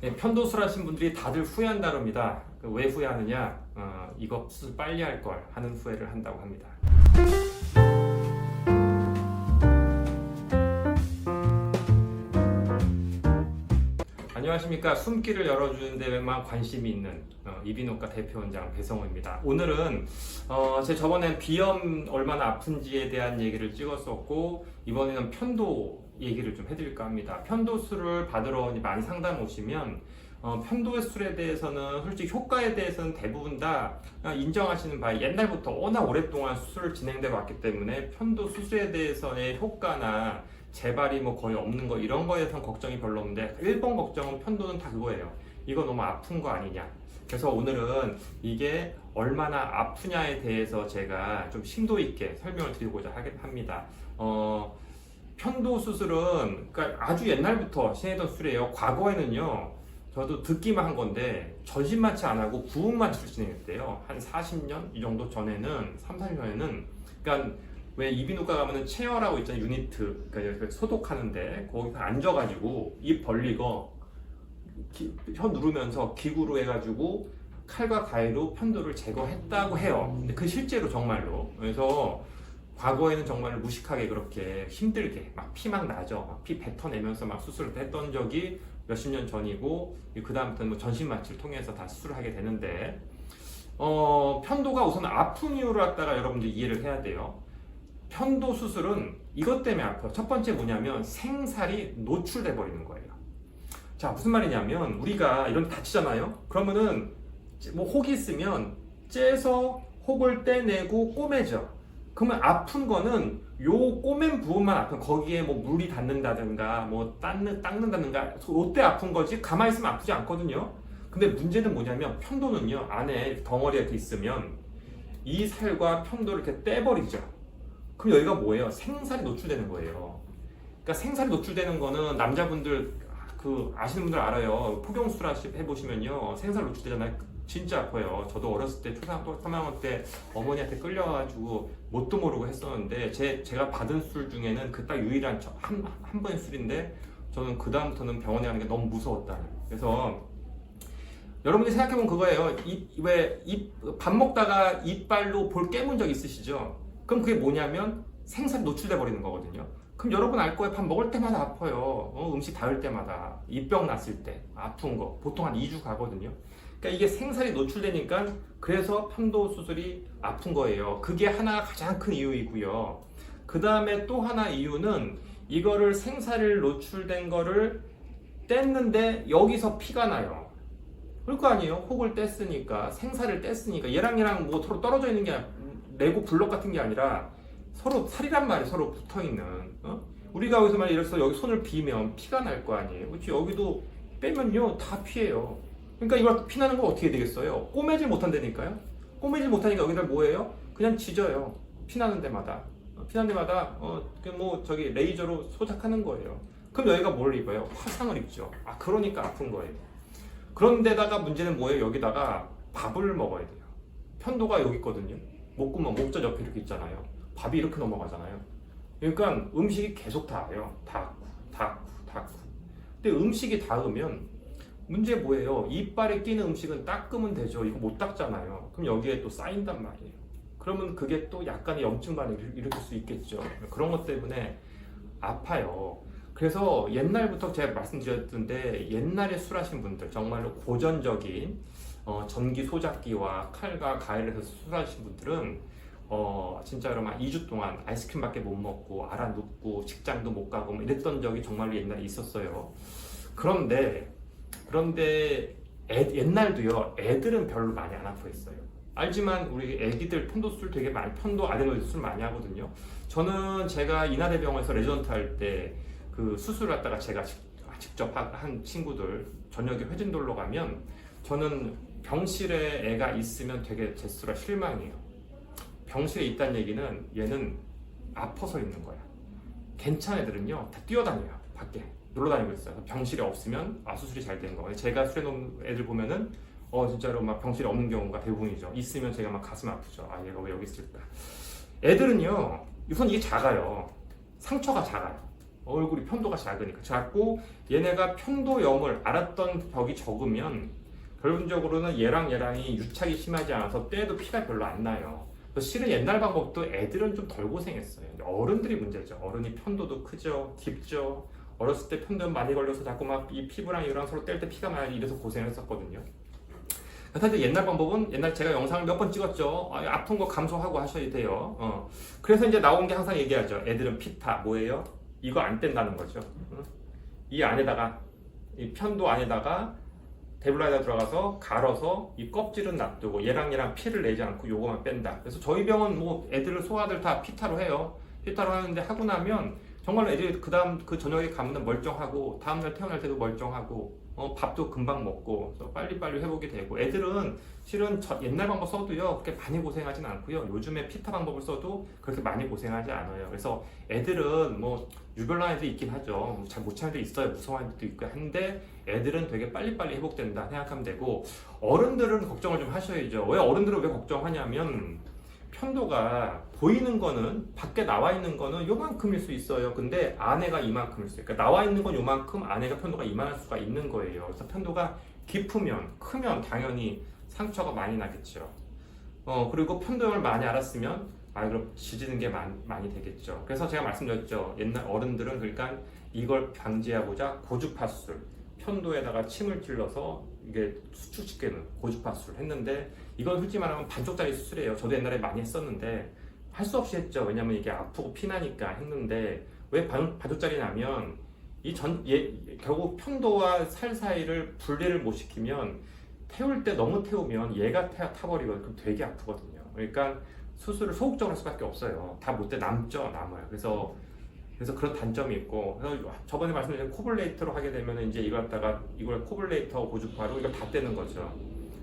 네, 편도술 하신 분들이 다들 후회한다릅니다. 왜 후회하느냐? 이거 수술 빨리 할 걸 하는 후회를 한다고 합니다. 안녕하십니까. 숨길을 열어주는 데에만 관심이 있는 이비인후과 대표원장 배성호입니다. 오늘은 제 저번엔 비염 얼마나 아픈지에 대한 얘기를 찍었었고, 이번에는 편도 얘기를 좀 해드릴까 합니다. 편도술을 받으러 많이 상담 오시면 편도술에 대해서는 솔직히 효과에 대해서는 대부분 다 인정하시는 바에 옛날부터 워낙 오랫동안 수술을 진행돼 왔기 때문에 편도 수술에 대해서의 효과나 재발이 뭐 거의 없는 거 이런 거에 대해서는 걱정이 별로 없는데 1번 걱정은 편도는 다 그거예요. 이거 너무 아픈 거 아니냐. 그래서 오늘은 이게 얼마나 아프냐에 대해서 제가 좀 심도 있게 설명을 드리고자 합니다. 편도 수술은 그러니까 아주 옛날부터 진행했던 수술이에요. 과거에는요, 저도 듣기만 한 건데 전신마취 안 하고 부응마취를 진행했대요. 한 40년 이 정도 전에는 3, 40년 전에는 그러니까 왜 이비인후과 가면은 체어라고 있잖아요. 유니트, 그러니까 소독하는데 거기서 앉아가지고 입 벌리고 혀 누르면서 기구로 해가지고 칼과 가위로 편도를 제거했다고 해요. 근데 그 실제로 정말로. 그래서 과거에는 정말 무식하게 그렇게 힘들게 막 피 막 나죠. 막 피 뱉어내면서 막 수술을 했던 적이 몇십 년 전이고, 그 다음부터는 뭐 전신마취를 통해서 다 수술을 하게 되는데, 편도가 우선 아픈 이유를 갖다가 여러분들 이해를 해야 돼요. 편도 수술은 이것 때문에 아파요. 첫 번째 뭐냐면 생살이 노출돼 버리는 거예요. 자, 무슨 말이냐면 우리가 이런 다치잖아요. 그러면은 뭐 혹이 있으면 째서 혹을 떼내고 꼬매죠. 그러면 아픈 거는 요 꼬맨 부분만 아픈, 거기에 뭐 물이 닿는다든가 뭐 닦는다든가 그때 아픈 거지 가만히 있으면 아프지 않거든요. 근데 문제는 뭐냐면 편도는요, 안에 덩어리가 이렇게 있으면 이 살과 편도를 이렇게 떼버리죠. 그럼 여기가 뭐예요? 생살이 노출되는 거예요. 그러니까 생살이 노출되는 거는 남자분들 아시는 분들 알아요. 포경술 해보시면요, 생살 노출되잖아요. 진짜 아파요. 저도 어렸을 때 초등학교 3학년 때 어머니한테 끌려가지고 뭣도 모르고 했었는데 제가 받은 술 중에는 그 딱 유일한 한 번의 술인데, 저는 그 다음부터는 병원에 가는 게 너무 무서웠다. 그래서 여러분이 생각해보면 그거예요. 밥 먹다가 이빨로 볼 깨문 적 있으시죠? 그럼 그게 뭐냐면 생살이 노출돼 버리는 거거든요. 그럼 여러분 알 거예요. 밥 먹을 때마다 아파요. 음식 닿을 때마다. 입병 났을 때 아픈 거 보통 한 2주 가거든요. 그러니까 이게 생살이 노출되니까 그래서 편도 수술이 아픈 거예요. 그게 하나가 가장 큰 이유이고요. 그 다음에 또 하나 이유는 이거를 생살을 노출된 거를 뗐는데 여기서 피가 나요. 그럴 거 아니에요. 혹을 뗐으니까, 생살을 뗐으니까. 얘랑 뭐 서로 떨어져 있는 게 레고 블록 같은 게 아니라 서로 살이란 말이 서로 붙어있는. 우리가 여기서 만약 이래서 여기 손을 비면 피가 날 거 아니에요. 그렇지? 여기도 빼면요 다 피해요. 그러니까 이걸 피나는 거 어떻게 되겠어요? 꼬매질 못한다니까요. 꼬매질 못하니까 여기다 뭐예요? 그냥 지져요. 피나는 데마다. 피나는 데마다 저기 레이저로 소작하는 거예요. 그럼 여기가 뭘 입어요? 화상을 입죠. 그러니까 아픈 거예요. 그런데다가 문제는 뭐예요? 여기다가 밥을 먹어야 돼요. 편도가 여기 있거든요. 목구멍, 목젖 옆에 이렇게 있잖아요. 밥이 이렇게 넘어가잖아요. 그러니까 음식이 계속 닿아요. 닿고. 근데 음식이 닿으면 문제 뭐예요? 이빨에 끼는 음식은 닦으면 되죠. 이거 못 닦잖아요. 그럼 여기에 또 쌓인단 말이에요. 그러면 그게 또 약간의 염증 반응을 일으킬 수 있겠죠. 그런 것 때문에 아파요. 그래서 옛날부터 제가 말씀드렸던데, 옛날에 술하신 분들, 정말로 고전적인 전기 소작기와 칼과 가위를 해서 수술하신 분들은 진짜로 막 2주 동안 아이스크림밖에 못 먹고 알아 눕고 직장도 못 가고 뭐 이랬던 적이 정말로 옛날에 있었어요. 그런데 옛날도요, 애들은 별로 많이 안 아파했어요. 알지만 우리 애기들 편도 수술 되게 많이, 편도 아데노이드 수술 많이 하거든요. 제가 이나대병원에서 레지던트 할 때 그 수술을 갖다가 제가 직접 한 친구들 저녁에 회진돌로 가면, 저는 병실에 애가 있으면 되게 제 스스로 실망이에요. 병실에 있다는 얘기는 얘는 아파서 있는 거야. 괜찮은 애들은요 다 뛰어다녀요. 밖에 놀러 다니고 있어요. 병실에 없으면 수술이 잘 되는 거예요. 제가 수련한 애들 보면은 진짜로 막 병실에 없는 경우가 대부분이죠. 있으면 제가 막 가슴 아프죠. 얘가 왜 여기 있을까. 애들은요 우선 이게 작아요. 상처가 작아요. 얼굴이 편도가 작으니까. 작고 얘네가 편도염을 앓았던 벽이 적으면 결론적으로는 얘랑이 유착이 심하지 않아서 때에도 피가 별로 안 나요. 그래서 실은 옛날 방법도 애들은 좀 덜 고생했어요. 어른들이 문제죠. 어른이 편도도 크죠, 깊죠. 어렸을 때 편도염 많이 걸려서 자꾸 막 이 피부랑 이랑 서로 뗄 때 피가 많이 이래서 고생했었거든요. 사실 옛날 방법은 옛날 제가 영상을 몇 번 찍었죠. 아픈 거 감소하고 하셔야 돼요. 그래서 이제 나온 게 항상 얘기하죠. 애들은 피타 뭐예요? 이거 안 뗀다는 거죠. 이 안에다가 이 편도 안에다가 데블라에다 들어가서 갈아서 이 껍질은 놔두고 얘랑 피를 내지 않고 요거만 뺀다. 그래서 저희 병원 뭐 애들 소아들 다 피타로 해요. 피타로 하는데 하고 나면 정말로 애들이 그 저녁에 가면 멀쩡하고 다음날 태어날 때도 멀쩡하고 밥도 금방 먹고 그래서 빨리빨리 회복이 되고 애들은 실은 옛날 방법 써도요 그렇게 많이 고생하진 않고요 요즘에 피타 방법을 써도 그렇게 많이 고생하지 않아요. 그래서 애들은 뭐 유별난 애도 있긴 하죠. 잘 못 참는 애도 있어요. 무서워하는 애도 있고 한데 애들은 되게 빨리빨리 회복된다 생각하면 되고 어른들은 걱정을 좀 하셔야죠. 왜 어른들은 왜 걱정하냐면 편도가 보이는 거는 밖에 나와 있는 거는 요만큼일 수 있어요. 근데 안에가 이만큼일 수 있어요. 그러니까 나와 있는 건 요만큼 안에가 편도가 이만할 수가 있는 거예요. 그래서 편도가 깊으면 크면 당연히 상처가 많이 나겠죠. 그리고 편도염을 많이 앓았으면 그럼 지지는 게 많이 되겠죠. 그래서 제가 말씀드렸죠. 옛날 어른들은 그러니까 이걸 방지하고자 고주파술 편도에다가 침을 찔러서 이게 수축시키는 고주파술을 했는데 이건 솔직히 말하면 반쪽짜리 수술이에요. 저도 옛날에 많이 했었는데 할 수 없이 했죠. 왜냐면 이게 아프고 피나니까 했는데 왜 반쪽짜리 나면 결국 편도와 살 사이를 분리를 못 시키면 태울 때 너무 태우면 얘가 타버리거든요. 그럼 되게 아프거든요. 그러니까 수술을 소극적으로 할 수밖에 없어요. 다 못돼 남아요. 그래서 그런 단점이 있고 그래서 저번에 말씀드린 코블레이터로 하게 되면 이제 이걸 코블레이터 고주파로 이걸 다 떼는 거죠.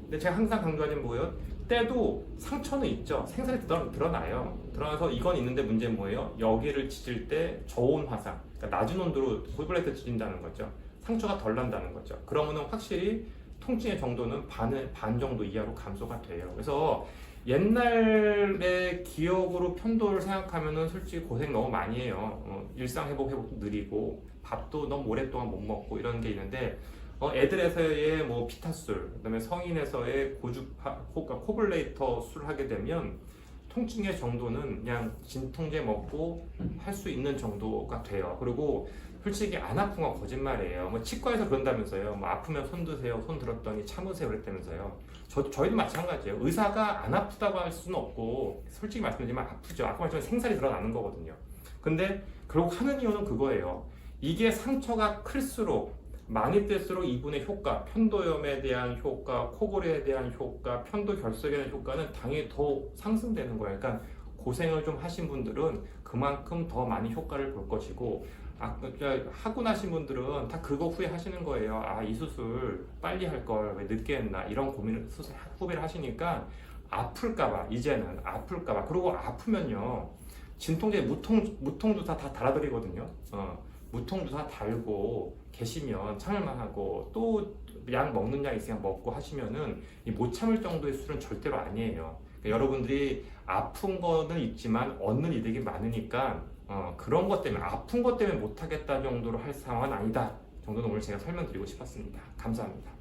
근데 제가 항상 강조하는 뭐예요? 떼도 상처는 있죠. 생살이 드러나요. 드러나서 이건 있는데 문제는 뭐예요? 여기를 찢을 때 저온 화상, 그러니까 낮은 온도로 코블레이터 찢는다는 거죠. 상처가 덜 난다는 거죠. 그러면은 확실히 통증의 정도는 반 정도 이하로 감소가 돼요. 그래서 옛날의 기억으로 편도를 생각하면은 솔직히 고생 너무 많이 해요. 일상 회복도 느리고 밥도 너무 오랫동안 못 먹고 이런 게 있는데 애들에서의 뭐 피타술, 그다음에 성인에서의 코블레이터 술 하게 되면 통증의 정도는 그냥 진통제 먹고 할 수 있는 정도가 돼요. 그리고 솔직히 안 아픈 건 거짓말이에요. 뭐 치과에서 그런다면서요. 뭐 아프면 손 드세요. 손 들었더니 참으세요. 그랬다면서요. 저희도 마찬가지예요. 의사가 안 아프다고 할 수는 없고 솔직히 말씀드리면 아프죠. 아까 말씀드린 생살이 드러나는 거거든요. 근데 결국 하는 이유는 그거예요. 이게 상처가 클수록 많이 뗄수록 이분의 효과, 편도염에 대한 효과, 코골이에 대한 효과, 편도 결석에 대한 효과는 당연히 더 상승되는 거예요. 그러니까 고생을 좀 하신 분들은 그만큼 더 많이 효과를 볼 것이고 하고 나신 분들은 다 그거 후회하시는 거예요. 이 수술 빨리 할 걸 왜 늦게 했나 이런 고민을 후회를 하시니까 이제는 아플까봐 그리고 아프면요 진통제 무통주사 다 달아드리거든요. 무통주사 달고 계시면 참을만 하고 또 약 먹는 약 있으면 먹고 하시면은 못 참을 정도의 술은 절대로 아니에요. 그러니까 여러분들이 아픈 거는 있지만 얻는 이득이 많으니까 그런 것 때문에 아픈 것 때문에 못하겠다 정도로 할 상황은 아니다 정도는 오늘 제가 설명드리고 싶었습니다. 감사합니다.